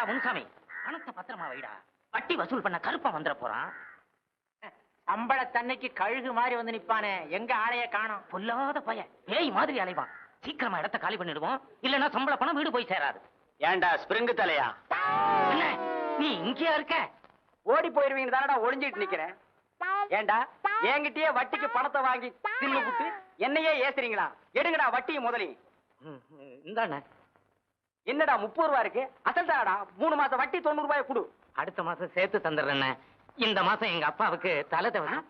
முன்சாமி பணத்தை பத்திரமா வைடா. வட்டி வசூல் பண்ண கருப்பா வந்துட போறான். சம்பள தன்னைக்கு கழுகு மாதிரி வந்து நிப்பானே, எங்க ஆளைய காணோம். பொல்லாத பையன் பேய் மாதிரி அலைவான். சீக்கிரமா இடத்த காலி பண்ணிடுவோம், இல்லன்னா சம்பள பணம் வீடு போய் சேராது. ஏண்டா ஸ்பிரிங்கு தலையா, என்ன நீ இங்கேயா இருக்க? ஓடி போயிருவீங்க தானடா ஒளிஞ்சிட்டு நிக்கிறேன். ஏண்டா என்கிட்டயே வட்டிக்கு பணத்தை வாங்கி தின்னு புட்டு என்னையே ஏசுறீங்களா? எடுங்கடா வட்டியை முதலி. இந்தாண்ணே. என்னடா 30 ரூபா இருக்கு, அசல் தாடா. 3 மாசம் வட்டி 90 ரூபாய் கொடு. அடுத்த மாசம் சேர்த்து தந்துடுறேண்ணே. இந்த மாசம் எங்க அப்பாவுக்கு தலை தவசம்.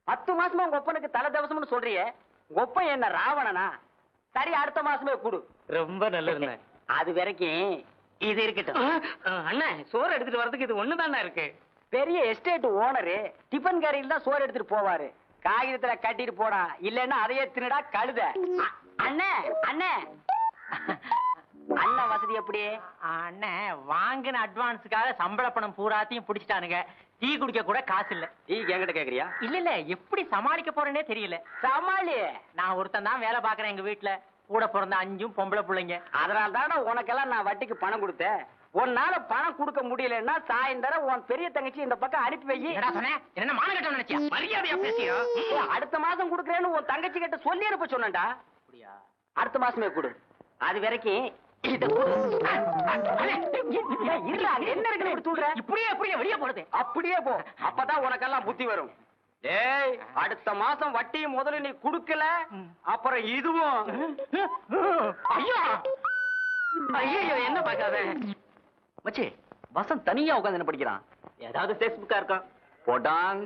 10 மாசமா உங்க ஒப்பனுக்கு தலை தவசம்னு சொல்றியே, உங்க ஒப்பன் என்ன ராவணனா? சரி, அடுத்த மாசமே கொடு. ரொம்ப நல்லதுண்ணே. அது வரைக்கும் இது இருக்கட்டும். அண்ணா, சோறு எடுத்துட்டு வர்றதுக்கு இது ஒண்ணுதானே இருக்கு. பெரிய எஸ்டேட் ஓனரு டிபன் கேரியில் தான் சோறு எடுத்துட்டு போவாரு. காகிதத்துல கட்டிட்டு போடா, இல்லன்னா அதையே தின்னுடா கழுத. அண்ணே அண்ணே அண்ணா வசதி எப்படி? அண்ணன் வாங்கின அட்வான்ஸுக்காக சம்பள பணம் பூராத்தையும் பிடிச்சிட்டானுங்க. டீ குடிக்க கூட காசு இல்ல. டீ என்கிட்ட கேக்குறியா? இல்ல எப்படி சமாளிக்க போறேன்னே தெரியல. சமாளி. நான் ஒருத்தன் தான் வேலை பாக்குறேன் எங்க வீட்டுல. கூட பிறந்த 5 பொம்பளை பிள்ளைங்க. அதனால தானே உனக்கெல்லாம் நான் வட்டிக்கு பணம் கொடுத்தேன். உன்னால பணம் கொடுக்க முடியலன்னா சாயந்தரம் உன் பெரிய தங்கச்சி இந்த பக்கம் அனுப்பி வை. என்ன மானகட்டம் நினைச்சியா? மரியாதையா பேசியா? அடுத்த மாசம் கொடுக்கறேன்னு உன் தங்கச்சி கிட்ட சொல்லி அனுப்ப சொன்னேன்டா. அப்படியா? அடுத்த மாசமே கொடு. அது வரைக்கும் இத கொடு. என்ன இருக்குன்னு சொல்ற? இப்படியே வெளியே போறது. அப்படியே போ, அப்பதான் உனக்கெல்லாம் புத்தி வரும். ஏய், அடுத்த மாசம் வட்டியும் முதல்ல நீ குடுக்கல, அப்புறம் இதுவும். ஐயோ ஐயோ, என்ன பாக்காத மச்சி. வசந்த் தனியா உட்காந்து என்ன படிக்கிறான்? ஏதாவது பேஸ்புக்கா இருக்கான். போட்டான்.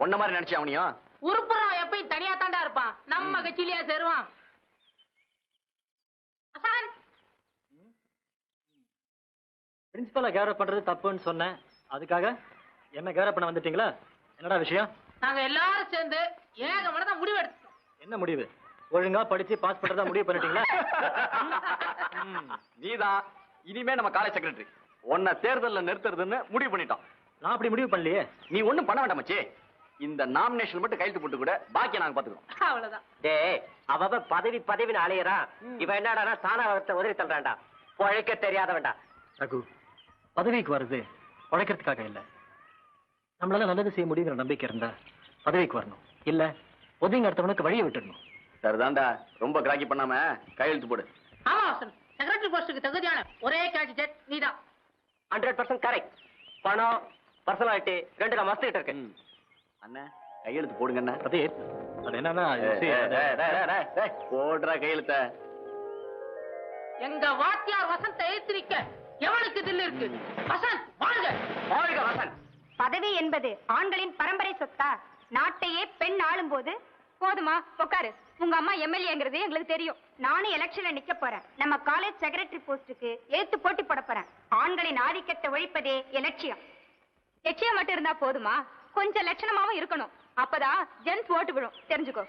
ஒன்ன மாதிரி நினைச்சு அவனியும் உருப்புறம் எப்பயும் தனியா தாண்டா இருப்பான். நம்ம கட்சியிலேயே சேருவான். பிரின்சிபலை கேர் பண்றது தப்புன்னு சொன்னேன். அதுக்காக என்ன கேர் பண்ண வந்துட்டீங்களா? என்னடா விஷயம்? நாங்க எல்லாரும் சேர்ந்து ஏகமனதா முடிவு எடுத்தோம். என்ன முடிவு? ஒழுங்கா படிச்சு பாஸ் பண்றதா முடிவு பண்ணிட்டீங்களா? நீதான் இனிமே நம்ம காலேஜ் செக்ரட்டரி. உன்னை தேர்தல்ல நிறுத்துறதுன்னு முடிவு பண்ணிட்டோம். நான் அப்படி முடிவு பண்ணலையே. நீ ஒண்ணும் பண்ண வேண்டாம் மச்சி. இந்த நாமினேஷன் மட்டும் கையெழுத்து போட்டு கூட பாக்கிய நாங்க பாத்துக்கிறோம். அவ்வளவுதான். டேய், அவ பதவின்னு அலையறா. இவன் என்னடா தானாவத்தை உதறி தள்ளுறான்டா. பொழைக்க தெரியாதவன்டா. ரகு, பதவிக்கு வருது உழைக்கிறதுக்காக இல்ல. நம்மளால நல்லது செய்ய முடியுங்கிற நம்பிக்கை இருந்தா பதவிக்கு வரணும். இல்ல ஒதுங்க அடுத்தவனுக்கு வழியை விட்டுடணும். சரிதான்டா, ரொம்ப கிராக்கி பண்ணாம கையெழுத்து போடு. ஆமா வசந்த், செக்ரட்டரி போஸ்டுக்கு தகுதியான ஒரே கேண்டிடேட் நீதான். 100% கரெக்ட். பணம், பர்சனாலிட்டி ரெண்டு நான் மஸ்ட் இருக்கு. அண்ணா கையெழுத்து போடுங்க அண்ணா. அது என்னன்னா போடுறா கையெழுத்த. எங்க வாத்தியார் வசந்த் எழுத்திருக்க எவனுக்கு தில்லு இருக்கு? வசந்த் வாழ்க! வாழ்க வசந்த்! பதவி என்பது ஆண்களின் பரம்பரை சொத்தா? நாட்டையே பெண் ஆளும் போது போதுமா? உட்காரு. உங்க அம்மா எம்எல்ஏங்கிறது எங்களுக்கு தெரியும். நானும் எலெக்ஷன்ல நிக்க போறேன். நம்ம காலேஜ் செக்ரட்டரி போஸ்டுக்கு ஏத்து போட்டி போட போறேன். ஆண்களின் ஆதிக்கத்தை ஒழிப்பதே எலட்சியம். லட்சியம் மட்டும் இருந்தா போதுமா? கொஞ்சம் லட்சணமாவும் இருக்கணும். அப்பதான் ஜென்ஸ் ஓட்டு விடும், தெரிஞ்சுக்கோ.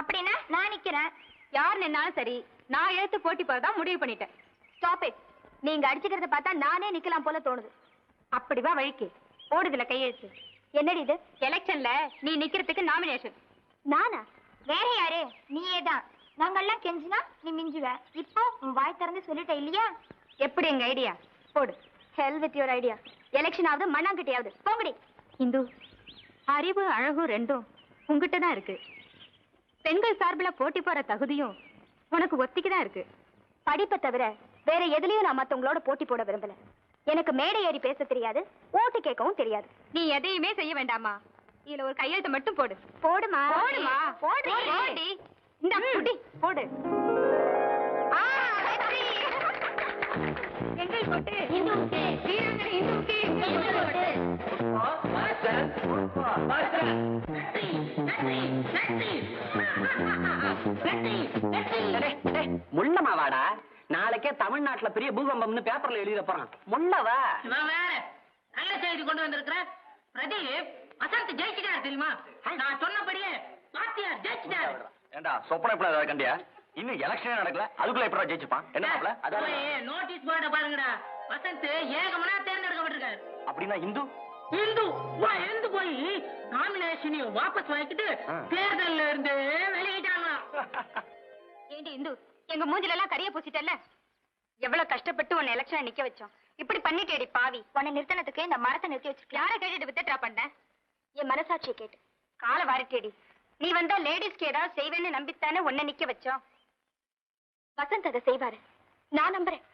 அப்படின்னா நான் நிக்கிறேன். யார் நின்னாலும் சரி, நான் எழுத்து போட்டி போறதா முடிவு பண்ணிட்டேன். Stop it. நீங்க அடிச்சுக்கிறத பார்த்தா நானே நிக்கலாம் போல தோணுது. அப்படிவா வழிக்கு ஓடுதுல கையெழுத்து. என்னடி இது? எலெக்ஷன்ல நீ நிக்கிறதுக்கு நாமினேஷன். நானா? வேற யாரு? நீயே தான். நாங்கெல்லாம் கெஞ்சினா நீ மிஞ்சுவ. இப்போ உன் வாய் திறந்து சொல்லிட்ட இல்லையா? எப்படி எங்க ஐடியா? போடு. Hell with your idea. Election ஆகுது, மண்ணாங்கிட்டையாவது போங்கடி. இந்து, அறிவு அழகு ரெண்டும் உங்ககிட்ட தான் இருக்கு. பெண்கள் சார்பில் போட்டி போற தகுதியும் உனக்கு ஒத்திக்குதான் இருக்கு. படிப்பை தவிர வேற எதுலயும் நான் மத்தவங்களோட போட்டி போட விரும்பல. எனக்கு மேடை ஏறி பேச தெரியாது, ஓட்டு கேட்கவும் தெரியாது. நீ எதையுமே செய்ய வேண்டாமா? இதுல ஒரு கையெழுத்து மட்டும் போடு. போடுமா? போடுமா? போடு. போடி. இந்த குடி போடு. எங்கள் போட்டு இந்துவுக்கு, வீரங்கனை இந்துவுக்கு எங்கள் போட்டு. முள்ளமா வாடா. நாளைக்கே தமிழ்நாட்டுல பெரிய பூகம்பம்னு பேப்பர்ல எழுத போறான். முள்ளவா? நல்ல செய்தி கொண்டு வந்திருக்கிறேன். பிரதீப் வசந்த் ஜெயிச்சுட்டாரு தெரியுமா? நான் சொன்னபடியே வாத்தியார் ஜெயிச்சுட்டாரு. ஏண்டா சொப்பன எப்படி ஏதாவது கண்டியா? இன்னும் எலெக்ஷனே நடக்கல, அதுக்குள்ள எப்படி ஜெயிச்சுப்பான்? என்ன நோட்டீஸ் போர்ட பாருங்கடா. வசந்த் ஏகமனா தேர்ந்தெடுக்கப்பட்டிருக்காரு. அப்படின்னா இந்து இந்து எழுந்து போய் நாமினேஷனையும் வாபஸ் வாங்கிட்டு தேர்தல்ல இருந்து வெளியிட்டாங்க. ஏண்டி இந்து, எங்க மூஞ்சில எல்லாம் கரிய பூசிட்டல்ல? எவ்வளவு கஷ்டப்பட்டு உன்னை எலெக்ஷன் நிக்க வச்சோம். இப்படி பண்ணிட்டேடி பாவி. உன்னை நிறுத்தினதுக்கு இந்த மரத்தை நிறுத்தி வச்சிருக்கேன். யாரை கேட்டுட்டு வித்ட்ரா பண்ண? என் மனசாட்சியை கேட்டு. காலை வாரிட்டேடி. நீ வந்தா லேடிஸ்க்கு ஏதாவது செய்வேன்னு நம்பித்தானே உன்னை நிக்க வச்சோம். வசந்த் அதை செய்வாரு, நான் நம்புறேன்.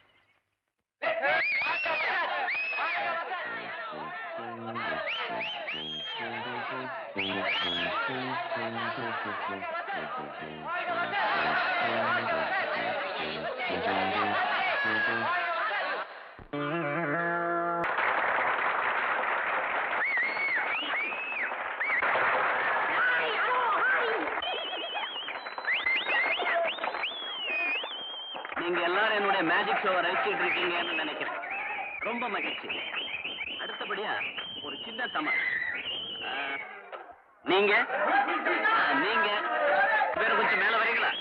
நீங்க எல்லாரும் என்னுடைய மேஜிக் ஷோவை ரசிச்சிட்டு இருக்கீங்கன்னு நினைக்கிறேன். ரொம்ப மகிழ்ச்சி. அடுத்தபடியா ஒரு சின்ன சமர். நீங்க வேற கொஞ்சம் மேல வரீங்களா?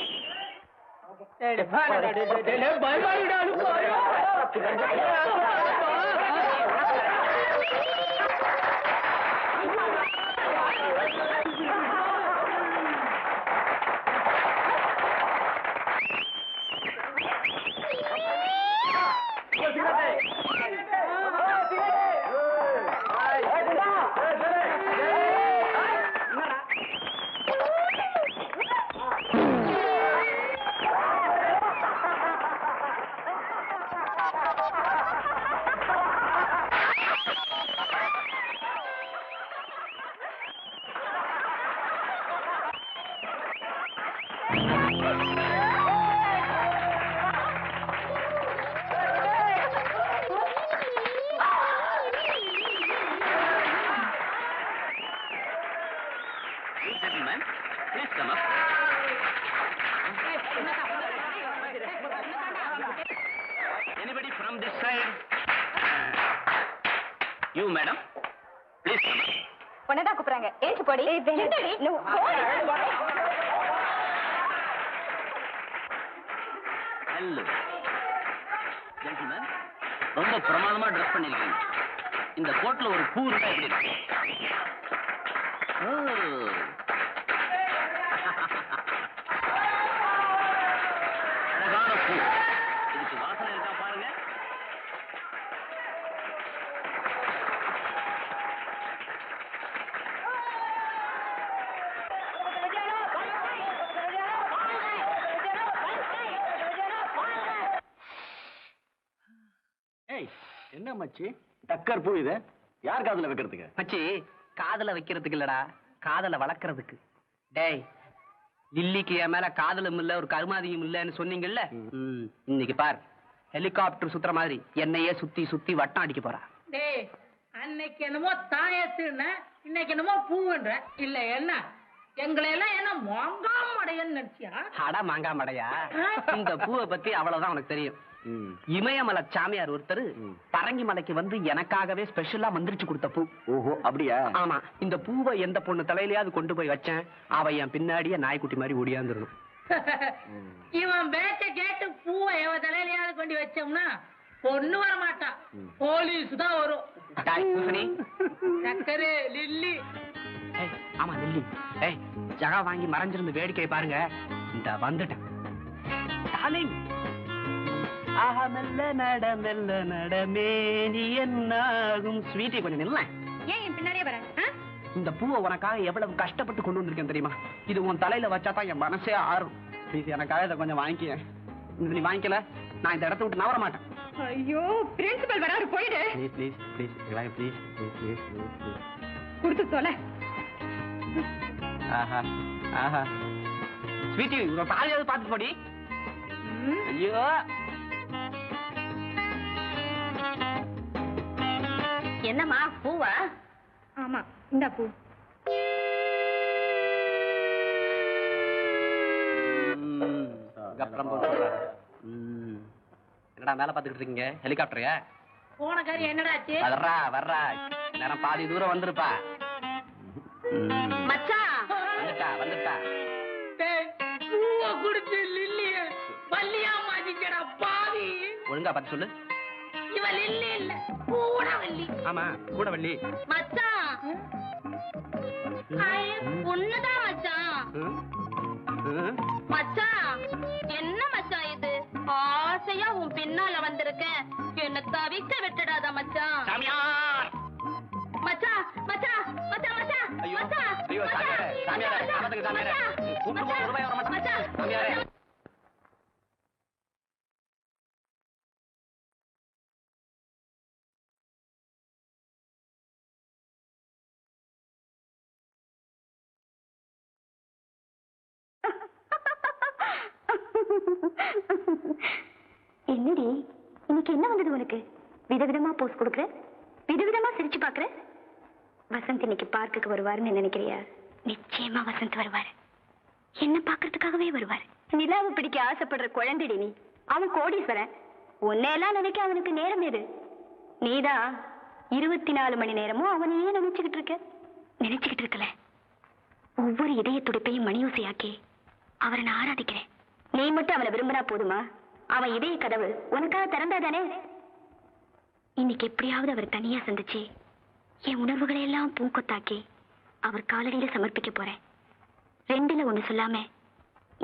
Anybody from this side? You, madam. Please come up. உன்னதான் கூப்பிடுறாங்க. ஏச்சு போடி. Hello. Gentlemen, ரொம்ப பிரமாதமா ட்ரெஸ் பண்ணிருக்கீங்க. இந்த கோட்ல ஒரு பூ இருந்தா எப்படி இருக்கு? அழகான பூ. இதுக்கு வாசனை இருக்கா பாருங்க. என்ன மச்சி டக்கர் பூ இது? யார் காதுல வைக்கிறதுக்கு? மச்சி, காதல வைக்கிறதுக்கு இல்லடா, காதல வளர்க்கறதுக்கு. டேய், லில்லிக்கு என் மேல காதலும் இல்ல, ஒரு கருமாதியும் இல்லன்னு சொன்னீங்கல்ல, இன்னைக்கு பார், ஹெலிகாப்டர் சுத்துற மாதிரி என்னையே சுத்தி சுத்தி வட்டம் அடிக்க போறா. டேய், அன்னைக்கு என்னமோ தாயத்துன்னு, இன்னைக்கு என்னமோ பூவுன்ற. இல்ல என்ன எங்களை எல்லாம் என்ன மாங்காமடையன்னு நினைச்சியா? அடா மாங்காமடையா, இந்த பூவை பத்தி அவ்வளவுதான் உனக்கு தெரியும். இமயமலை சாமியார் ஒருத்தர் பரங்கி மலைக்கு வந்து எனக்காகவே ஸ்பெஷலா மந்திரிச்சு கொடுத்த பூ. ஓஹோ, அப்படியா? ஆமா, இந்த பூவை எந்த பொண்ணு தலையிலயாவது கொண்டு போய் வச்சேன், அவ என் பின்னாடியே நாய்க்குட்டி மாதிரி ஓடியாந்துடணும். இவன் பேச்ச கேட்டு பூவை எவ தலையிலயாவது கொண்டு வச்சோம்னா பொண்ணு வர மாட்டான், போலீஸ் தான் வரும். சக்கரு லில்லி. ஆமா லில்லி. ஏய், ஜகா வாங்கி மறைஞ்சிருந்து வேடிக்கை பாருங்க. இந்த வந்துட்டேன். மெல்ல நடமே நீ என்னாகும். ஸ்வீட்டி கொஞ்சம் நில்ல. ஏன் என் பின்னாடியே வர? இந்த பூவை உனக்காக எவ்வளவு கஷ்டப்பட்டு கொண்டு வந்திருக்கேன் தெரியுமா? இது உன் தலையில வச்சாதான் என் மனசே ஆறும். ப்ளீஸ் எனக்காக இதை கொஞ்சம் வாங்கிக்க. நீ வாங்கிக்கல, நான் இந்த இடத்த விட்டு நவர மாட்டேன். ஐயோ, பிரின்சிபல் வராரு, போயிடு. Please please please please please please please. கொடுத்து தொலை. ஆஹா ஆஹா. ஸ்வீட்டி, உங்க பாதியாவது பார்த்து போடி. ஐயோ, என்னம்மா பூவா? ஆமா, இந்த பூ. என்னடா மேல பாத்துக்கிட்டு இருக்கீங்க? ஹெலிகாப்டரையா? போன காரியம் என்னடாச்சு? வர்றா வர்றா, நேரம் பாதி தூரம் வந்திருப்பா. மச்சான் வந்துட்டா வந்துட்டா. பூவை குடிச்சு லில்லிய வள்ளியா மாத்திச்சடா பாவி. ஒழுங்கா பார்த்து சொல்லு. இவ லில்லி இல்ல, பூடவள்ளி. ஆமா, கூடவள்ளி. மச்சான், பொண்ணுதான் மச்சான். மச்சான், என்ன மச்சான் இது? ஆசை ஆசையா உன் பின்னால வந்திருக்கேன். என்ன தவிக்க விட்டுடாத மச்சான். சாமியார் மச்சான் மச்சான் மச்சான் மச்சான் ஐயோ, மச்சான் ஐயோ, சாமியாரே, சாமியாரே, காப்பாத்துங்க, சாமியாரே. கூப்பிட்டு போக ரூபாய் வர மாட்டேன். மச்சான் சாமியாரே. என்னடி இன்னைக்கு என்ன வந்தது உனக்கு? விதவிதமா போஸ் கொடுக்குற, விதவிதமா சிரிச்சு பாக்குற. வசந்த் இன்னைக்கு பார்க்குக்கு வருவாருன்னு நினைக்கிறியா? நிச்சயமா வசந்த் வருவாரு. என்ன பாக்குறதுக்காகவே வருவாரு. நிலாவை பிடிக்க ஆசைப்படுற குழந்தைடி நீ. அவன் கோடீஸ்வரன். உன்னையெல்லாம் நினைக்க அவனுக்கு நேரம் எது? நீதான் 24 மணி நேரமும் அவனையே நினைச்சுக்கிட்டு இருக்க. நினைச்சுக்கிட்டு இருக்கல, ஒவ்வொரு இதய துடிப்பையும் மணியோசையாக்கி அவரை நான் ஆராதிக்கிறேன். நீ மட்டும் அவனை விரும்பினா போதுமா? அவன் இதய கதவு உனக்காக திறந்தாதானே? இன்னைக்கு எப்படியாவது அவர் தனியா சந்திச்சு என் உணர்வுகளை எல்லாம் பூங்கொத்தாக்கி அவர் காலடியில சமர்ப்பிக்க போறேன். 2ல 1 சொல்லாம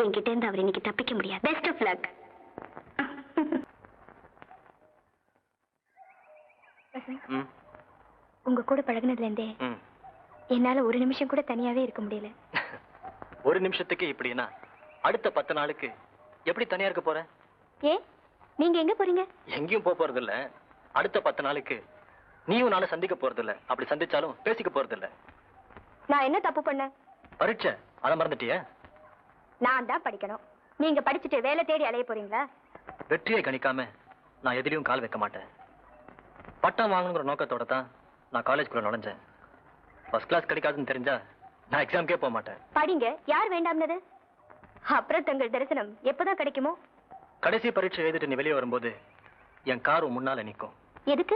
என்கிட்ட இருந்து அவர் இன்னைக்கு தப்பிக்க முடியாது. Best of luck. உங்க கூட பழகுனதுல இருந்தே என்னால ஒரு நிமிஷம் கூட தனியாவே இருக்க முடியல. ஒரு நிமிஷத்துக்கு இப்படின்னா அடுத்த 10 நாளுக்கு எப்படி தனியா இருக்க போற? ஏன் நீங்க எங்க போறீங்க? எங்கேயும் போறது இல்ல. அடுத்த 10 நாளுக்கு நீயும் நானும் சந்திக்க போறது இல்ல. அப்படி சந்திச்சாலும் பேசிக்க போறது இல்ல. நான் என்ன தப்பு பண்ணேன்? பரீட்சை அத மறந்துட்டியா? நான் தான் படிக்கணும். நீங்க படிச்சுட்டு வேலை தேடி அலைய போறீங்களா? வெற்றியை கணிக்காம நான் எதிலையும் கால் வைக்க மாட்டேன். பட்டம் வாங்கணுங்கிற நோக்கத்தோட தான் நான் காலேஜ்குள்ள நுழைஞ்சேன். ஃபர்ஸ்ட் கிளாஸ் கிடைக்காதுன்னு தெரிஞ்சா நான் எக்ஸாம்க்கே போக மாட்டேன். படிங்க, யார் வேண்டாம்னது? அப்புறம் தங்கள் தரிசனம் எப்பதான் கிடைக்குமோ? கடைசி பரீட்சை எழுதிட்டு நீ வெளியே வரும்போது என் கார் உன் முன்னால நிக்கும். எதுக்கு?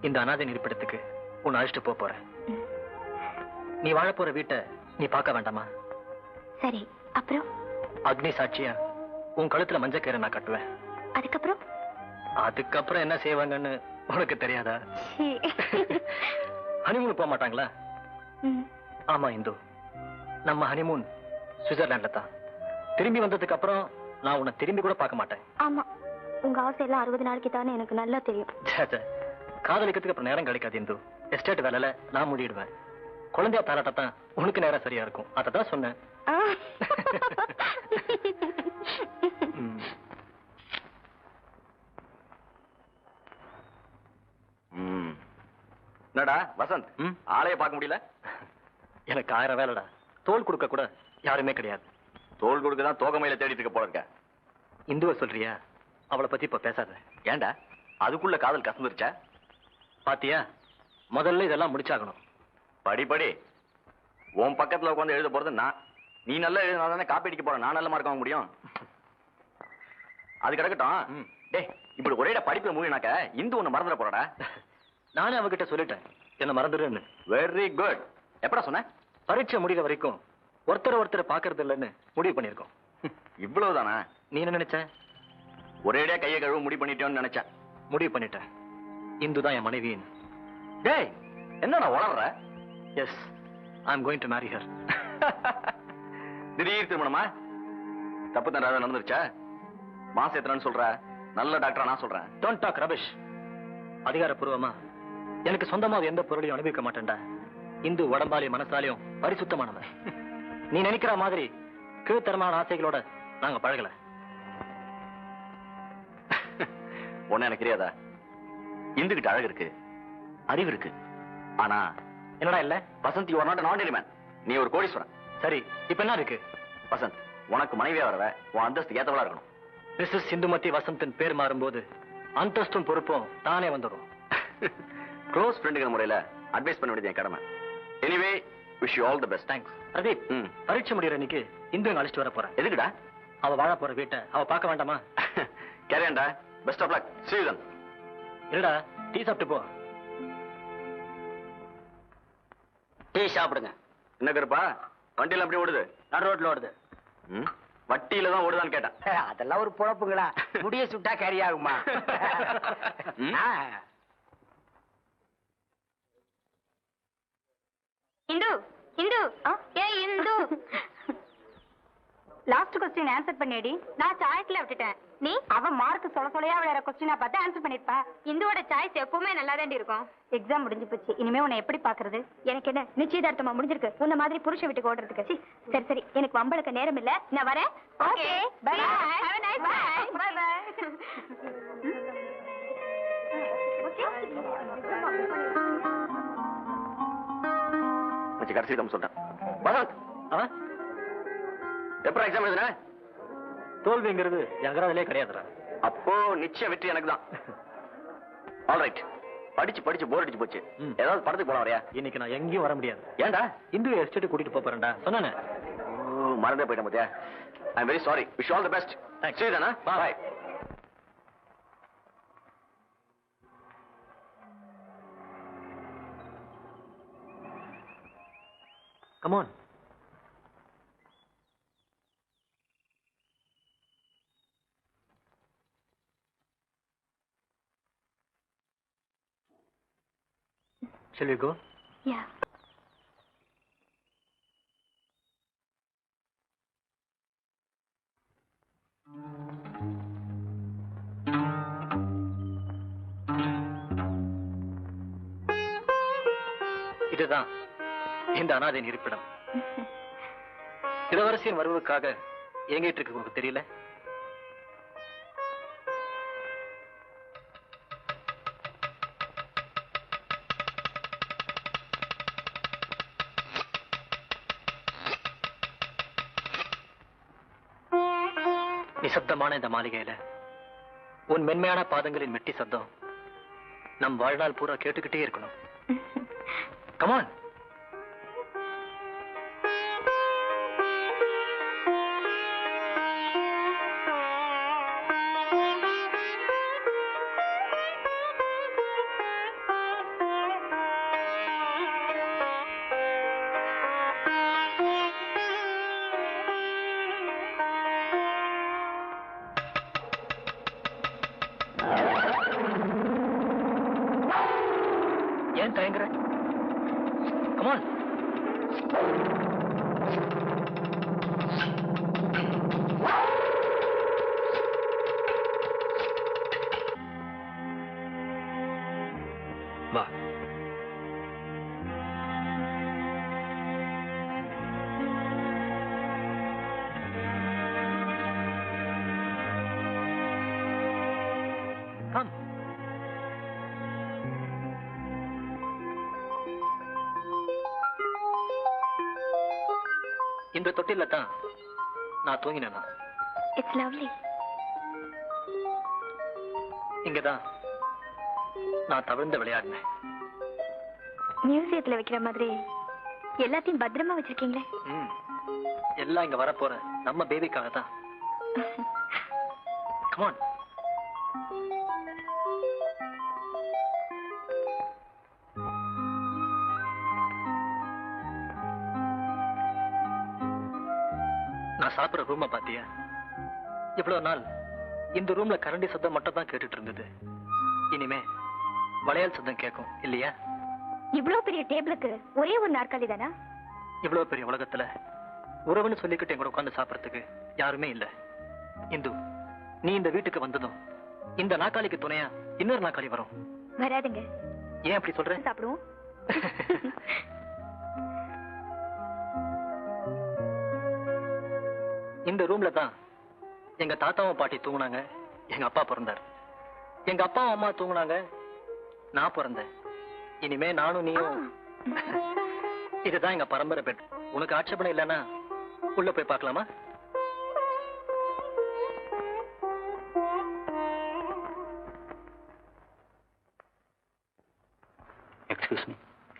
இந்த அனாதை இருப்பிடத்துக்கு உன்னை அழைச்சிட்டு போக போறேன். நீ வாழ போற வீட்டை நீ பார்க்க வேண்டாமா? சரி, அப்புறம்? அக்னி சாட்சியா உன் கழுத்துல மஞ்சக்கயிறை நான் கட்டுவேன். அதுக்கப்புறம்? அதுக்கப்புறம் என்ன செய்வாங்கன்னு உனக்கு தெரியாதா? சீ. ஹனிமூன் போக மாட்டாங்களா? ஆமா இந்து, நம்ம ஹனிமூன் சுவிட்சர்லாண்ட்ல தான். திரும்பி வந்ததுக்கு அப்புறம் நான் உன்னை திரும்பி கூட பார்க்க மாட்டேன். ஆமா, உங்க ஆசை எல்லாம் 60 நாளைக்கு தானே எனக்கு நல்லா தெரியும். காதலிக்கிறதுக்கு அப்புறம் நேரம் கிடைக்காது இந்து. எஸ்டேட் வேலையில நான் மூடிடுவேன். குழந்தையா தாராட்டத்தான் உனக்கு நேரம் சரியா இருக்கும். அததான் சொன்னேன். ஆ. என்னடா வசந்த், ஆளைய பார்க்க முடியல? எனக்கு 1000 வேலைடா. தோல் கொடுக்க கூட யாருமே கிடையாது. தோல் கொடுக்க தான் தோகமையில தேடிட்டு இருக்க போல இருக்க. இந்துவை சொல்றியா? அவளை பத்தி இப்ப பேசாத. ஏண்டா, அதுக்குள்ள காதல் கசந்துருச்சா? பாத்தியா, முதல்ல இதெல்லாம் முடிச்சாகணும். படி படி. உன் பக்கத்துல உட்காந்து எழுத போறது நான். நீ நல்லா எழுதினா தானே காப்பி அடிக்க போற. நான் நல்ல மார்க் வாங்க முடியும். அது கிடக்கட்டும். டேய், இப்படி ஒரேடா படிப்புல மூவினாக்க இந்து ஒண்ணு மறந்துட போறடா. நானே அவகிட்ட சொல்லிட்டேன் என்ன மறந்துடுன்னு. Very good. எப்படா சொன்ன? பரீட்சை முடிகிற வரைக்கும் ஒருத்தரை பாக்குறது இல்லைன்னு முடிவு பண்ணிருக்கோம். இவ்வளவுதானா? நீ என்ன நினைச்ச? ஒரேடியா கையை கழுவ முடிவு பண்ணிட்டேன்னு நினைச்சேன். முடிவு பண்ணிட்டேன். இந்து தான் என் மனைவியின். டேய், என்ன வளர்ற? Yes, I am going to marry her. திடீர் திருமணமா? தப்பு தண்டா நடந்துருச்சா? மாசம் எத்தனைன்னு சொல்ற? நல்ல டாக்டரா நான் சொல்றேன். Don't talk rubbish. அதிகாரப்பூர்வமா எனக்கு சொந்தமா எந்த பொருளையும் அனுபவிக்க மாட்டேன்டா. இந்து உடம்பாலையும் மனசாலையும் பரிசுத்தமானவன். நீ நினைக்கிற மாதிரி கீழ்த்தரமான ஆசைகளோட நாங்க பழகல. ஒண்ணு எனக்கு தெரியாதா? இந்துகிட்ட அழகு இருக்கு, அறிவு இருக்கு. ஆனா என்னடா இல்ல? Vasanth, you are not an ordinary man. நீ ஒரு கோடீஸ்வரன். சரி, இப்ப என்ன இருக்கு? வசந்த், உனக்கு மனைவியா வரவ உன் அந்தஸ்துக்கு ஏத்தவளா இருக்கணும். மிஸ்ஸஸ் சிந்துமதி வசந்தின் பேர் மாறும்போது அந்தஸ்தும் பொறுப்பும் தானே வந்துடும். க்ளோஸ் ஃப்ரெண்டுங்கிற முறையில அட்வைஸ் பண்ண வேண்டியது என் கடமை. Anyway, wish you all the best. Thanks. Pradeep, பரீட்சை முடிகிற அன்னைக்கு இந்து அழைச்சிட்டு வர போறேன். எதுக்குடா? அவ வாழ போற வீட்டை அவ பார்க்க வேண்டாமா? கேரியன்டா. Best of luck. See you then. இல்லடா, டீ சாப்பிட்டு போ. டீ சாப்பிடுங்க. என்ன கருப்பா, வண்டியில அப்படியே ஓடுது? நடு ரோட்ல ஓடுது. வட்டியில தான் ஓடுதான்னு கேட்டேன். அதெல்லாம் ஒரு பொழப்புங்களா? முடிய சுட்டா கறி ஆகுமா? இந்து, இந்து, ஏ இந்து. லாஸ்ட் கொஸ்டின் ஆன்சர் பண்ணியடி. நான் சாய்ஸ்ல விட்டுட்டேன். நீ அவ மார்க் சொல்லையா விளையாட கொஸ்டினா பார்த்து ஆன்சர் பண்ணிருப்பா. இந்துவோட சாய்ஸ் எப்பவுமே நல்லா தான் இருக்கும். எக்ஸாம் முடிஞ்சு போச்சு, இனிமே உன்னை எப்படி பாக்குறது? எனக்கு என்ன நிச்சயதார்த்தமா முடிஞ்சிருக்கு, உன்ன மாதிரி புருஷ வீட்டுக்கு ஓடுறதுக்கு. சரி சரி, எனக்கு வம்பளுக்கு நேரம் இல்ல, நான் வரேன். Okay bye. Have a nice day. Bye bye. மச்சி கடைசி தம் சொல்றேன். வசந்த் அவன் எப்பறம் எக்ஸாம் எழுதுன? தோல்விங்கிறது எங்கராதிலே கிடையாதுடா. அப்போ நிச்சயம் வெற்றி எனக்கு தான். ஆல்ரைட், படிச்சு படிச்சு போர் அடிச்சு போச்சு. ஏதாவது படத்துக்கு போலாம் வரையா? இன்னைக்கு நான் எங்கேயும் வர முடியாது. ஏன்டா? இந்து எஸ்டேட் கூட்டிட்டு போறேன்டா சொன்னானே. மறந்தே போயிட்டேன் மத்தியா. I am very sorry. Wish all the best. சரி தானா? பாய். Come on. Shall we go? Yeah. இதுதான் இந்த அனாதையின் இருப்பிடம். இளவரசியின் வருவதற்காக ஏங்கிட்டு இருக்கு உங்களுக்கு தெரியல? நிசப்தமான இந்த மாளிகையில உன் மென்மையான பாதங்களின் மெட்டி சத்தம் நம் வாழ்நாள் பூரா கேட்டுக்கிட்டே இருக்கணும். கமான். ஏன் தயங்குற? கமான். வா. கம். இந்த தொட்டில தான் நான் தூங்கினேன். It's lovely. இங்கதான் நான் தவிர்ந்து விளையாடினேன். மியூசியத்துல வைக்கிற மாதிரி எல்லாத்தையும் பத்திரமா வச்சிருக்கீங்களே. எல்லாம் இங்க வரப்போற நம்ம பேபிக்காக தான். கமான். நான் சாப்பிடுற ரூமை பாத்தியா? இவ்வளவு நாள் இந்த ரூம்ல கரண்டி சத்தம் மட்டும் தான் கேட்டுட்டு இருந்தது. இனிமே வளையல் சத்தம் கேட்கும் இல்லையா? இவ்வளவு பெரிய டேபிளுக்கு ஒரே ஒரு நாற்காலி தானா? இவ்வளவு பெரிய உலகத்துல உறவுன்னு சொல்லிக்கிட்டு எங்க உட்கார்ந்து சாப்பிடறதுக்கு யாருமே இல்ல. இந்து, நீ இந்த வீட்டுக்கு வந்ததும் இந்த நாற்காலிக்கு துணையா இன்னொரு நாற்காலி வரும். வராதுங்க. ஏன் அப்படி சொல்ற? சாப்பிடுவோம். இந்த ரூம்ல தான் எங்க தாத்தாவும் பாட்டி தூங்குனாங்க, எங்க அப்பா பிறந்தார். எங்க அப்பாவும் அம்மா தூங்குனாங்க, நான் பிறந்தேன். இனிமே நானும் நீயும். இதுதான் எங்க பரம்பரை பெட். உனக்கு ஆட்சேபணம் இல்லைன்னா உள்ள போய் பார்க்கலாமா?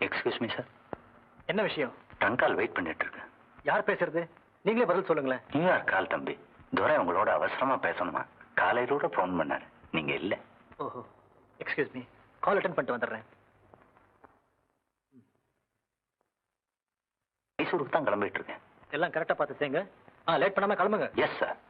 Excuse me sir. என்ன விஷயம்? டங்கால் வெயிட் பண்ணிட்டு இருக்கேன். யார் பேசுறது? நீங்களே பதில் சொல்லுங்களேன். நியூயார்க் கால் தம்பி. துரை உங்களோட அவசரமா பேசணுமா? காலையிலோட போன் பண்ணாரு, நீங்க இல்ல. ஓஹோ, எக்ஸ்கியூஸ் மீ, கால் அட்டெண்ட் பண்ணிட்டு வந்துடுறேன். மைசூருக்கு தான் கிளம்பிட்டு இருக்கேன். எல்லாம் கரெக்டா பார்த்து செய்யுங்க. லேட் பண்ணாம கிளம்புங்க. Yes sir.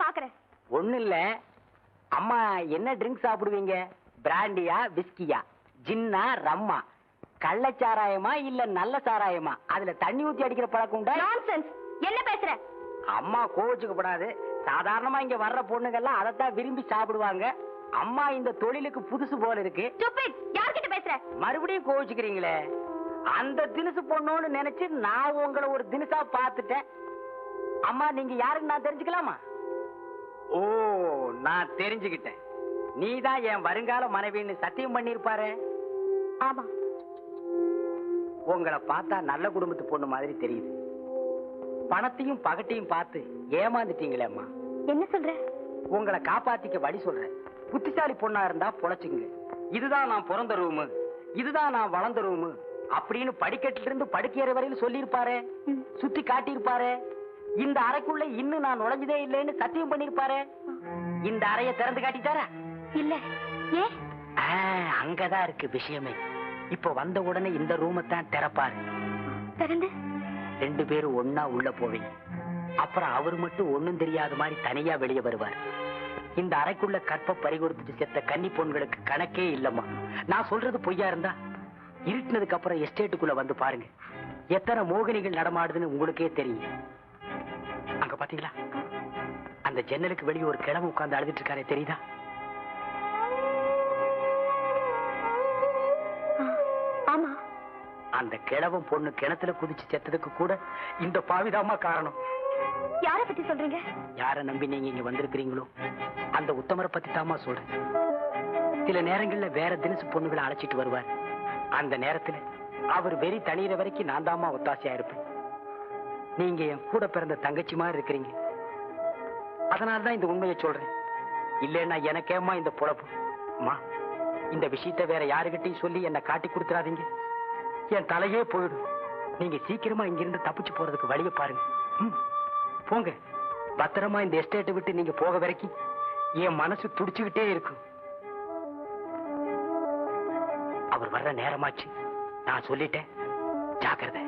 பாக்குறேன். ஒண்ணு இல்ல அம்மா, என்ன ட்ரிங்க் சாப்பிடுவீங்க? பிராண்டியா, விஸ்கியா, ஜின்னா, ரம்மா, கள்ளச்சாராயமா இல்ல நல்ல சாராயமா? அதுல தண்ணி ஊத்தி அடிக்கிற பழக்கம் உண்டா? நான்சென்ஸ். என்ன பேசுற? அம்மா கோவிச்சுக்கப்படாது. சாதாரணமா இங்க வர்ற பொண்ணுங்கெல்லாம் அதைத்தான் விரும்பி சாப்பிடுவாங்க. அம்மா இந்த தொழிலுக்கு புதுசு போல இருக்கு. ஸ்டூபிட். யார்கிட்ட பேசுற? மறுபடியும் கோவிச்சுக்கிறீங்களே. அந்த தினுசு பொண்ணோன்னு நினைச்சு நான் உங்களை ஒரு தினுசா பார்த்துட்டேன். அம்மா, நீங்க யாருன்னு நான் தெரிஞ்சுக்கலாமா? ஓ, நான் தெரிஞ்சுக்கிட்டேன். நீதான் என் வருங்கால மனைவின்னு சத்தியம் பண்ணிருப்பாரு. ஆமா. உங்களை பார்த்தா நல்ல குடும்பத்து பொண்ணு மாதிரி தெரியுது. பணத்தையும் பகட்டையும் பார்த்து ஏமாந்துட்டீங்களே அம்மா. என்ன சொல்ற? உங்களை காப்பாத்திக்க வழி சொல்றேன். புத்திசாலி பொண்ணா இருந்தா பொழைச்சுங்க. இதுதான் நான் பிறந்த ரூமு, இதுதான் நான் வளர்ந்த ரூமு அப்படின்னு படிக்கட்டுல இருந்து படுக்கையறை வரையில் சொல்லியிருப்பாரு. சுத்தி காட்டியிருப்பாரு. இந்த அறைக்குள்ள இன்னும் நான் நுழைஞ்சதே இல்லைன்னு சத்தியம் பண்ணிருப்பாரு. இந்த அறையை திறந்து காட்டிட்டாரா? இல்ல. ஏ? அங்கதான் இருக்கு விஷயமே. இப்ப வந்த உடனே இந்த ரூமை தான் திறப்பாரு. திறந்து 2 பேரும் ஒன்னா உள்ள போவீங்க. அப்புறம் அவர் மட்டும் ஒண்ணும் தெரியாத மாதிரி தனியா வெளியே வருவார். இந்த அறைக்குள்ள கற்ப பறிகொடுத்துட்டு செத்த கன்னி பொண்களுக்கு கணக்கே இல்லம்மா. நான் சொல்றது பொய்யா இருந்தா இருட்டினதுக்கு அப்புறம் எஸ்டேட்டுக்குள்ள வந்து பாருங்க. எத்தனை மோகினிகள் நடமாடுதுன்னு உங்களுக்கே தெரியும். அங்க பாத்தீங்களா, அந்த ஜன்னலுக்கு வெளியே ஒரு கிழமை உட்கார்ந்து அழுதுட்டு இருக்காரே, தெரியுதா? ஆமா. அந்த கிழவன் பொண்ணு கிணத்துல குதிச்சு செத்ததுக்கு கூட இந்த பாவிதாமா காரணம். யார பத்தி சொல்றீங்க? யார நம்பி நீங்க இங்க வந்திருக்கிறீங்களோ அந்த உத்தமரை பத்தி தாமா சொல்றேன். சில நேரங்கள்ல வேற தினசு பொண்ணுகளை அழைச்சிட்டு வருவார். அந்த நேரத்துல அவர் வெறி தனியிற வரைக்கும் நான் தாமா ஒத்தாசையா இருப்பேன். நீங்க என் கூட பிறந்த தங்கச்சி மாதிரி இருக்கிறீங்க. அதனாலதான் இந்த உண்மையை சொல்றேன். இல்லைன்னா எனக்கேமா இந்த பொழப்பு. அம்மா, இந்த விஷயத்தை வேற யாருகிட்டையும் சொல்லி என்னை காட்டி கொடுத்துறாதீங்க. என் தலையே போயிடும். நீங்க சீக்கிரமா இங்கிருந்து தப்பிச்சு போறதுக்கு வழியை பாருங்க. போங்க. பத்திரமா இந்த எஸ்டேட்டை விட்டு நீங்க போக வரைக்கும் என் மனசு துடிச்சுக்கிட்டே இருக்கும். அவர் வர்ற நேரமாச்சு. நான் சொல்லிட்டேன், ஜாக்கிரதை.